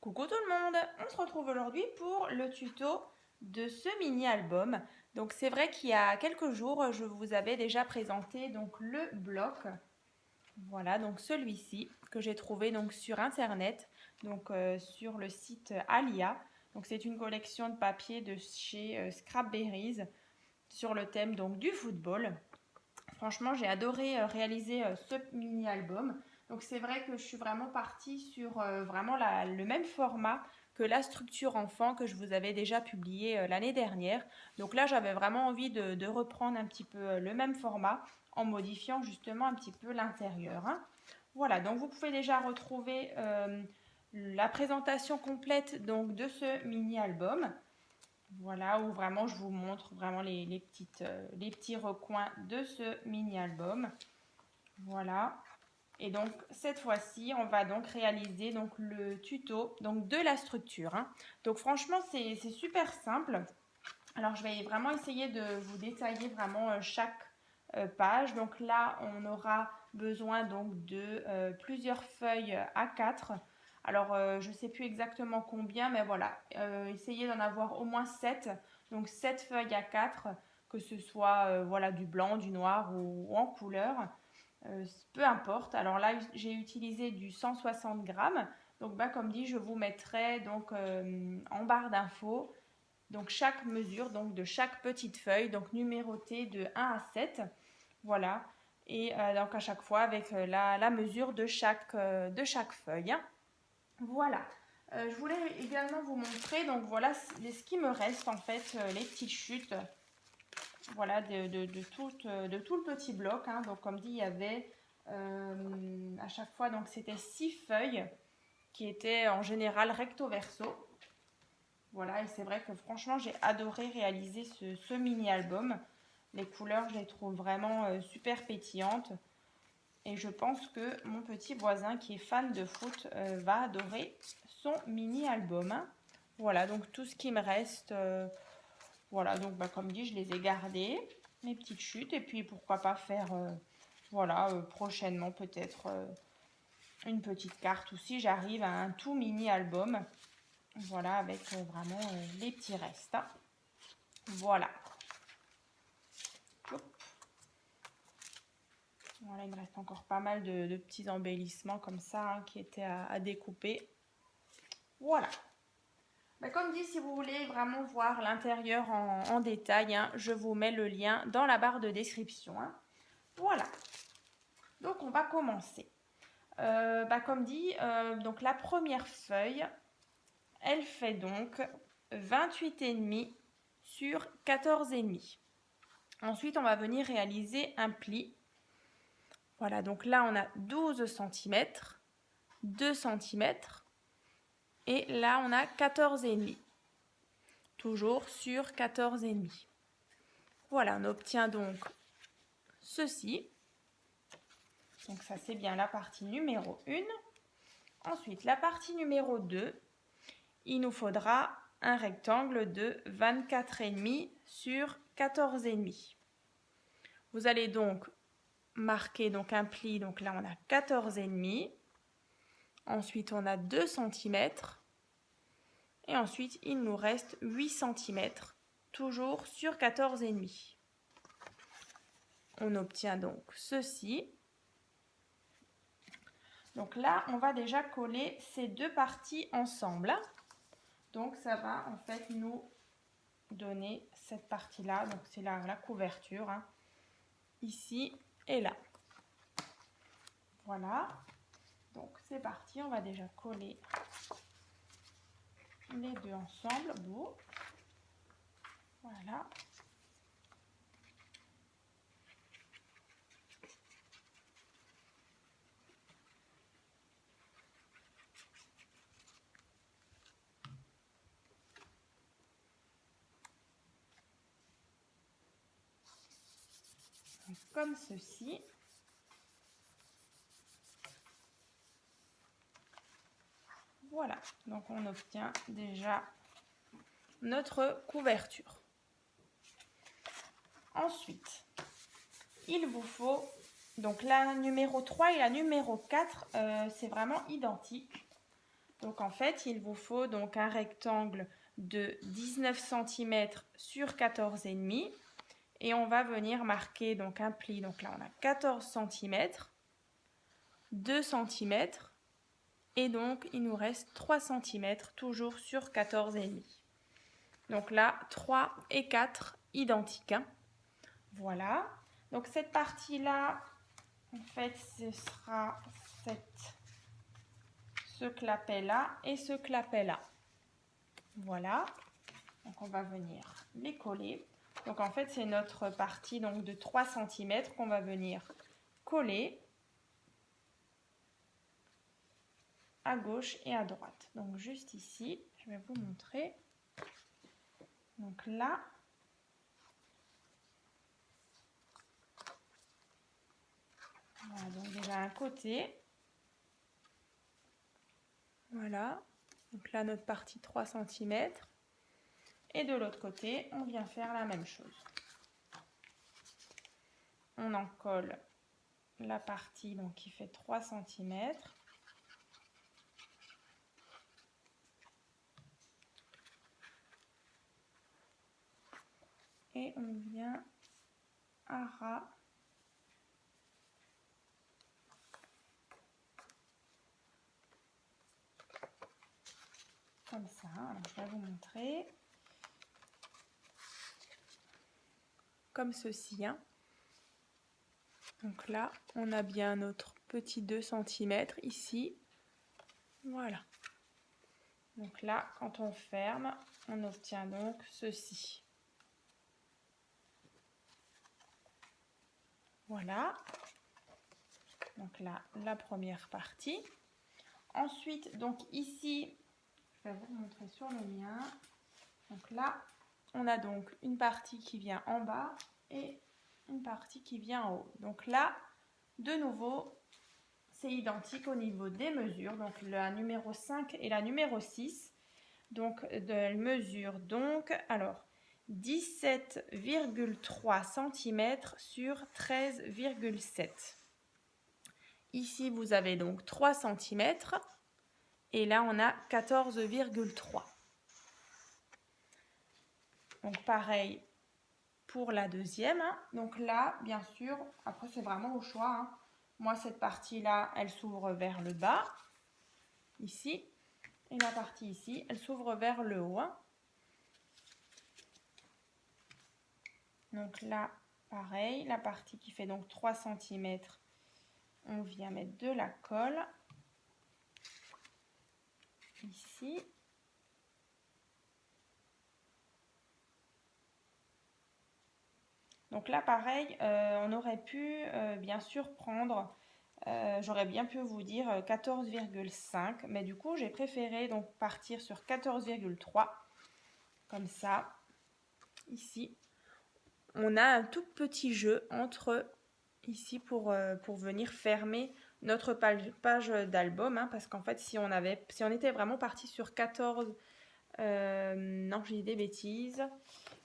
Coucou tout le monde, on se retrouve aujourd'hui pour le tuto de ce mini album. Donc c'est vrai qu'il y a quelques jours, je vous avais déjà présenté donc le bloc. Voilà, donc celui-ci que j'ai trouvé donc sur internet, donc sur le site Alia. Donc c'est une collection de papier de chez Scrapberries sur le thème donc du football. Franchement, j'ai adoré réaliser ce mini album. Donc c'est vrai que je suis vraiment partie sur vraiment le même format que la structure enfant que je vous avais déjà publié l'année dernière. Donc là, j'avais vraiment envie de reprendre un petit peu le même format en modifiant justement un petit peu l'intérieur, hein. Voilà, donc vous pouvez déjà retrouver la présentation complète donc de ce mini album. Voilà, où vraiment je vous montre vraiment les petits recoins de ce mini-album. Voilà. Et donc cette fois-ci, on va donc réaliser donc le tuto donc de la structure, hein. Donc franchement, c'est super simple. Alors je vais vraiment essayer de vous détailler vraiment chaque page. Donc là, on aura besoin donc de plusieurs feuilles A4. Alors je ne sais plus exactement combien, mais voilà, essayez d'en avoir au moins 7. Donc 7 feuilles A4, que ce soit voilà, du blanc, du noir ou en couleur. Peu importe. Alors là, j'ai utilisé du 160 grammes. Donc bah, comme dit, je vous mettrai donc en barre d'infos donc chaque mesure donc de chaque petite feuille, donc numérotée de 1 à 7. Voilà. Et donc à chaque fois avec la mesure de chaque feuille, hein. Voilà. Je voulais également vous montrer, donc voilà ce qui me reste en fait, les petites chutes, voilà, de tout le petit bloc, hein. Donc comme dit, il y avait à chaque fois, donc c'était 6 feuilles qui étaient en général recto verso. Voilà, et c'est vrai que franchement, j'ai adoré réaliser ce mini-album. Les couleurs, je les trouve vraiment super pétillantes. Et je pense que mon petit voisin qui est fan de foot va adorer son mini-album, hein. Voilà, donc tout ce qui me reste, voilà, donc bah, comme dit, je les ai gardés, mes petites chutes. Et puis pourquoi pas faire, voilà, prochainement peut-être une petite carte ou si j'arrive à un tout mini-album. Voilà, avec vraiment les petits restes, hein. Voilà. Hop. Voilà, il me reste encore pas mal de petits embellissements comme ça, hein, qui étaient à découper. Voilà. Bah, comme dit, si vous voulez vraiment voir l'intérieur en détail, hein, je vous mets le lien dans la barre de description, hein. Voilà. Donc on va commencer. Bah, comme dit, donc la première feuille, elle fait donc 28,5 sur 14,5. Ensuite, on va venir réaliser un pli. Voilà, donc là, on a 12 cm, 2 cm, et là, on a 14,5. Toujours sur 14,5. Voilà, on obtient donc ceci. Donc ça, c'est bien la partie numéro 1. Ensuite, la partie numéro 2, il nous faudra un rectangle de 24,5 sur 14,5. Vous allez donc marquer donc un pli, donc là on a 14,5. Ensuite on a 2 cm. Et ensuite il nous reste 8 cm, toujours sur 14,5. On obtient donc ceci. Donc là on va déjà coller ces deux parties ensemble. Donc ça va en fait nous donner cette partie là, donc c'est la couverture, hein, ici et là. Voilà, donc c'est parti, on va déjà coller les deux ensemble. Bon. Voilà. Comme ceci. Voilà, donc on obtient déjà notre couverture. Ensuite, il vous faut, donc la numéro 3 et la numéro 4, c'est vraiment identique. Donc en fait, il vous faut donc un rectangle de 19 cm sur 14,5 et on va venir marquer donc un pli. Donc là, on a 14 cm, 2 cm et donc il nous reste 3 cm toujours sur 14,5. Donc là, 3 et 4 identiques. Hein. Voilà. Donc cette partie-là, en fait, ce sera ce clapet-là et ce clapet-là. Voilà. Donc on va venir les coller. Donc en fait, c'est notre partie donc, de 3 cm qu'on va venir coller à gauche et à droite. Donc juste ici, je vais vous montrer. Donc là, voilà, donc déjà un côté. Voilà, donc là notre partie 3 cm. Et de l'autre côté, on vient faire la même chose. On en colle la partie donc, qui fait 3 cm. Et on vient à ras. Comme ça. Alors, je vais vous montrer. Comme ceci. Hein. Donc là, on a bien notre petit 2 cm ici. Voilà. Donc là, quand on ferme, on obtient donc ceci. Voilà. Donc là, la première partie. Ensuite, donc ici, je vais vous montrer sur le mien. Donc là, on a donc une partie qui vient en bas et une partie qui vient en haut. Donc là, de nouveau, c'est identique au niveau des mesures. Donc la numéro 5 et la numéro 6. Donc elle mesure donc, alors, 17,3 cm sur 13,7. Ici, vous avez donc 3 cm et là, on a 14,3. Donc pareil pour la deuxième. Donc là, bien sûr, après c'est vraiment au choix. Hein. Moi, cette partie-là, elle s'ouvre vers le bas, ici. Et la partie ici, elle s'ouvre vers le haut. Hein. Donc là, pareil, la partie qui fait donc 3 cm, on vient mettre de la colle. Ici. Donc là, pareil, on aurait pu bien sûr prendre, j'aurais bien pu vous dire 14,5, mais du coup, j'ai préféré donc partir sur 14,3, comme ça. Ici, on a un tout petit jeu entre ici pour venir fermer notre page d'album, hein, parce qu'en fait, si on était vraiment parti sur 14, non, j'ai dit des bêtises.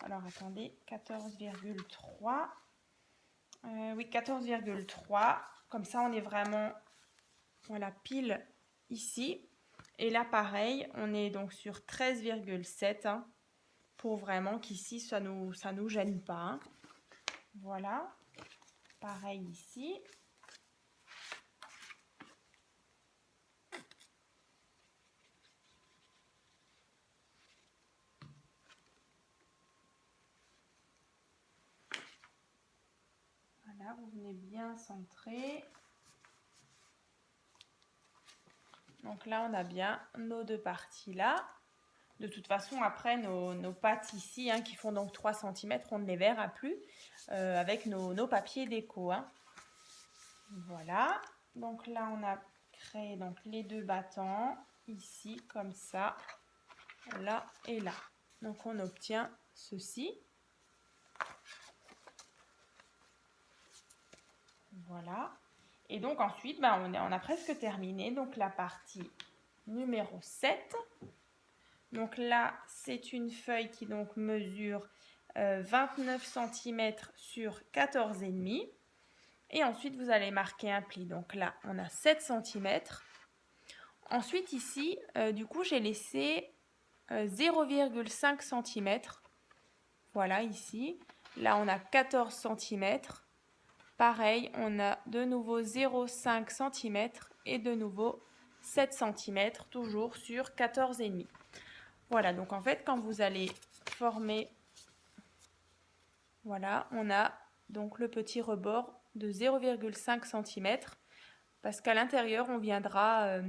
Alors, attendez, 14,3. Oui, 14,3. Comme ça, on est vraiment, voilà, pile ici. Et là, pareil, on est donc sur 13,7 hein, pour vraiment qu'ici, ça nous gêne pas. Hein. Voilà. Pareil ici. Voilà, vous venez bien centrer. Donc là, on a bien nos deux parties là. De toute façon, après, nos pattes ici, hein, qui font donc 3 cm, on ne les verra plus avec nos papiers déco. Hein. Voilà. Donc là, on a créé donc, les deux battants, ici, comme ça, là et là. Donc, on obtient ceci. Voilà. Et donc, ensuite, on a presque terminé. Donc, la partie numéro 7. Donc là, c'est une feuille qui donc mesure 29 cm sur 14,5. Et ensuite, vous allez marquer un pli. Donc là, on a 7 cm. Ensuite ici, du coup, j'ai laissé 0,5 cm. Voilà ici. Là, on a 14 cm. Pareil, on a de nouveau 0,5 cm et de nouveau 7 cm, toujours sur 14,5. Voilà, donc en fait, quand vous allez former, voilà, on a donc le petit rebord de 0,5 cm parce qu'à l'intérieur, on viendra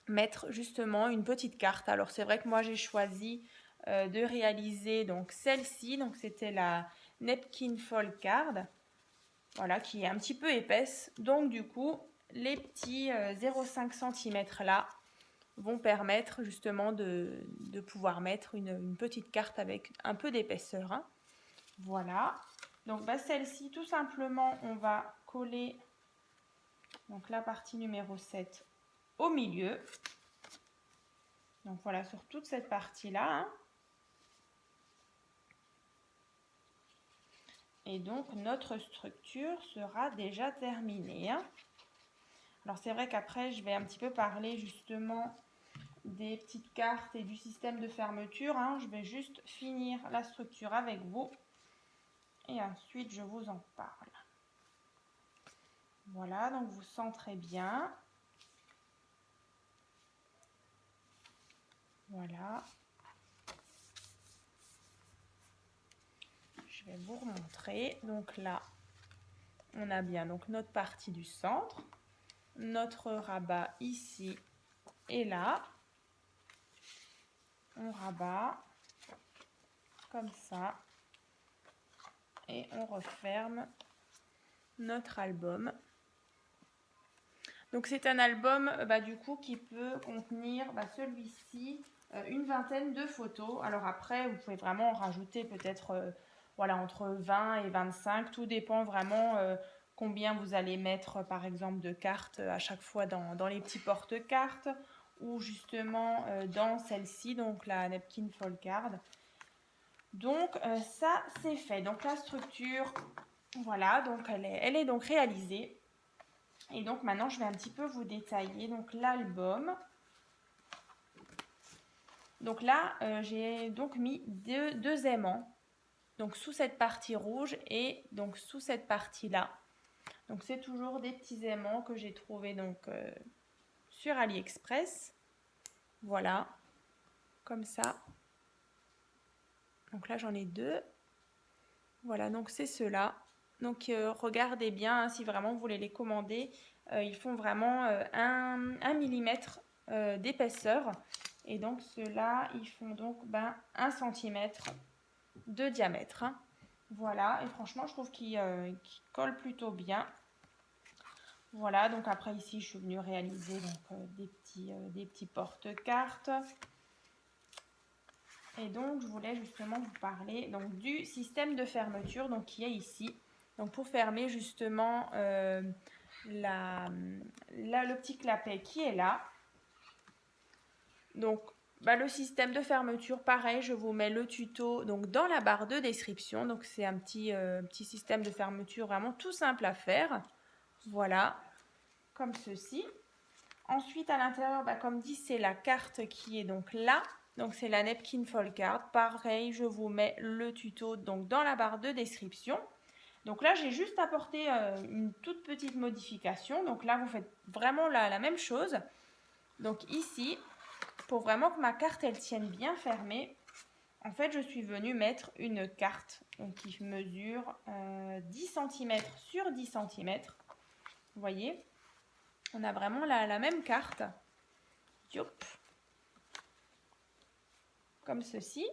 mettre justement une petite carte. Alors c'est vrai que moi j'ai choisi de réaliser donc celle-ci, donc c'était la Nepkin Fold Card, voilà, qui est un petit peu épaisse. Donc du coup, les petits 0,5 cm là vont permettre justement de pouvoir mettre une petite carte avec un peu d'épaisseur. Hein. Voilà. Donc bah, celle-ci, tout simplement, on va coller donc, la partie numéro 7 au milieu. Donc voilà, sur toute cette partie-là. Hein. Et donc notre structure sera déjà terminée. Hein. Alors c'est vrai qu'après, je vais un petit peu parler justement des petites cartes et du système de fermeture. Hein. Je vais juste finir la structure avec vous. Et ensuite, je vous en parle. Voilà, donc vous centrez bien. Voilà. Je vais vous remontrer. Donc là, on a bien donc notre partie du centre. Notre rabat ici et là. On rabat comme ça. Et on referme notre album. Donc c'est un album du coup qui peut contenir celui-ci une vingtaine de photos. Alors après vous pouvez vraiment en rajouter peut-être voilà, entre 20 et 25. Tout dépend vraiment combien vous allez mettre par exemple de cartes à chaque fois dans les petits porte-cartes ou justement dans celle-ci, donc la Nepkin Fold Card. Donc ça c'est fait. Donc la structure, voilà, donc elle est donc réalisée. Et donc maintenant, je vais un petit peu vous détailler donc l'album. Donc là, j'ai donc mis deux aimants. Donc sous cette partie rouge et donc sous cette partie-là. Donc c'est toujours des petits aimants que j'ai trouvés donc sur AliExpress. Voilà, comme ça. Donc là, j'en ai deux. Voilà, donc c'est ceux-là. Donc regardez bien hein, si vraiment vous voulez les commander. Ils font vraiment 1 millimètre d'épaisseur. Et donc ceux-là, ils font donc 1 cm de diamètre. Hein. Voilà, et franchement, je trouve qu'ils collent plutôt bien. Voilà, donc après ici, je suis venue réaliser donc, des petits porte-cartes. Et donc, je voulais justement vous parler donc, du système de fermeture donc, qui est ici. Donc, pour fermer justement le petit clapet qui est là. Donc, le système de fermeture, pareil, je vous mets le tuto donc, dans la barre de description. Donc, c'est un petit système de fermeture vraiment tout simple à faire. Voilà, comme ceci. Ensuite, à l'intérieur, comme dit, c'est la carte qui est donc là. Donc, c'est la Nepkin Fold Card. Pareil, je vous mets le tuto donc, dans la barre de description. Donc là, j'ai juste apporté une toute petite modification. Donc là, vous faites vraiment la même chose. Donc ici, pour vraiment que ma carte, elle tienne bien fermée, en fait, je suis venue mettre une carte donc, qui mesure 10 cm sur 10 cm. Vous voyez ? On a vraiment la même carte. Yop. Comme ceci.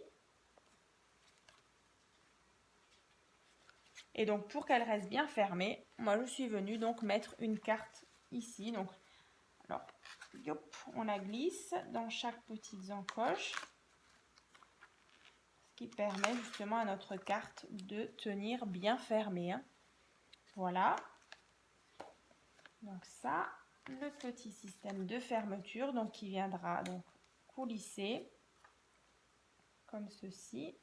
Et donc, pour qu'elle reste bien fermée, moi, je suis venue donc mettre une carte ici. Donc, alors, yop, on la glisse dans chaque petite encoche. Ce qui permet justement à notre carte de tenir bien fermée. Hein. Voilà. Donc ça, le petit système de fermeture donc qui viendra donc coulisser comme ceci.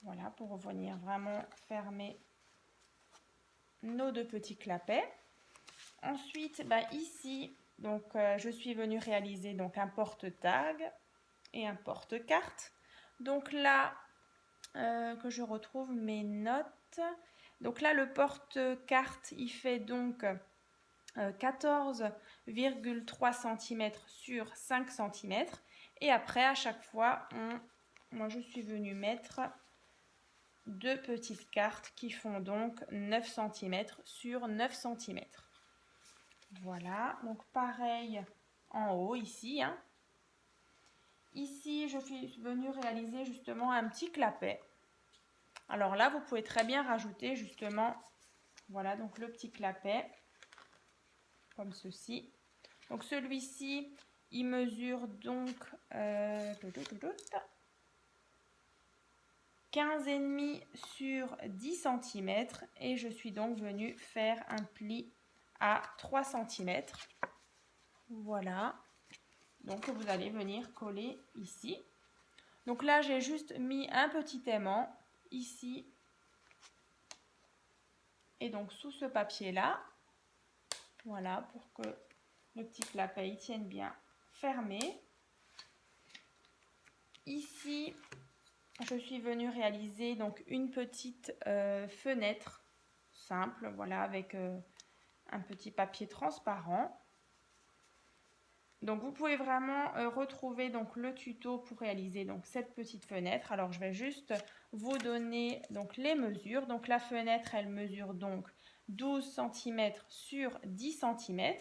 Voilà, pour venir vraiment fermer nos deux petits clapets. Ensuite, ici, donc je suis venue réaliser donc un porte-tag et un porte-carte. Donc là, que je retrouve mes notes. Donc là, le porte-carte, il fait donc 14,3 cm sur 5 cm. Et après, à chaque fois, moi je suis venue mettre deux petites cartes qui font donc 9 cm sur 9 cm. Voilà, donc pareil en haut ici. Ici, je suis venue réaliser justement un petit clapet. Alors là, vous pouvez très bien rajouter justement, voilà, donc le petit clapet, comme ceci. Donc celui-ci, il mesure donc 15,5 sur 10 cm et je suis donc venue faire un pli à 3 cm. Voilà. Donc vous allez venir coller ici. Donc là, j'ai juste mis un petit aimant ici et donc sous ce papier-là. Voilà, pour que le petit clapet tienne bien fermé. Ici, je suis venue réaliser donc une petite fenêtre simple, voilà, avec un petit papier transparent. Donc vous pouvez vraiment retrouver donc le tuto pour réaliser donc cette petite fenêtre. Alors je vais juste vous donner donc les mesures. Donc la fenêtre, elle mesure donc 12 cm sur 10 cm.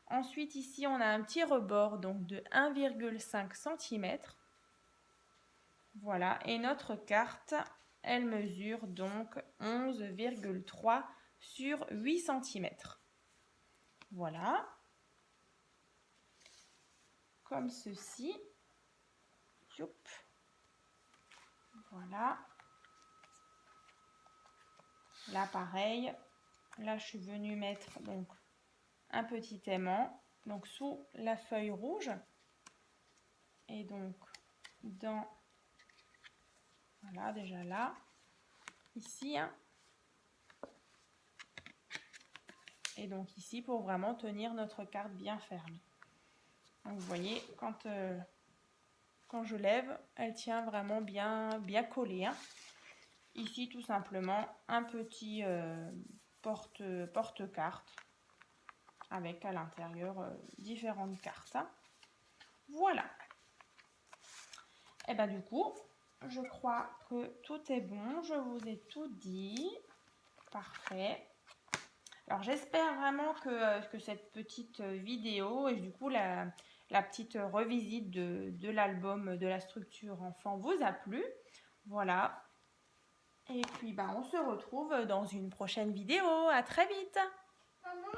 Ensuite ici on a un petit rebord donc de 1,5 cm. Voilà, et notre carte, elle mesure donc 11,3 sur 8 cm. Voilà. Comme ceci. Youp. Voilà. Là, pareil. Là, je suis venue mettre donc un petit aimant donc sous la feuille rouge. Et donc, dans... Voilà, déjà là. Ici. Et donc ici, pour vraiment tenir notre carte bien fermée. Donc, vous voyez, quand je lève, elle tient vraiment bien collée. Ici, tout simplement, un petit porte-carte avec à l'intérieur différentes cartes. Voilà. Et bien du coup, je crois que tout est bon. Je vous ai tout dit. Parfait. Alors, j'espère vraiment que cette petite vidéo et du coup la petite revisite de l'album de la structure enfant vous a plu. Voilà. Et puis, on se retrouve dans une prochaine vidéo. À très vite!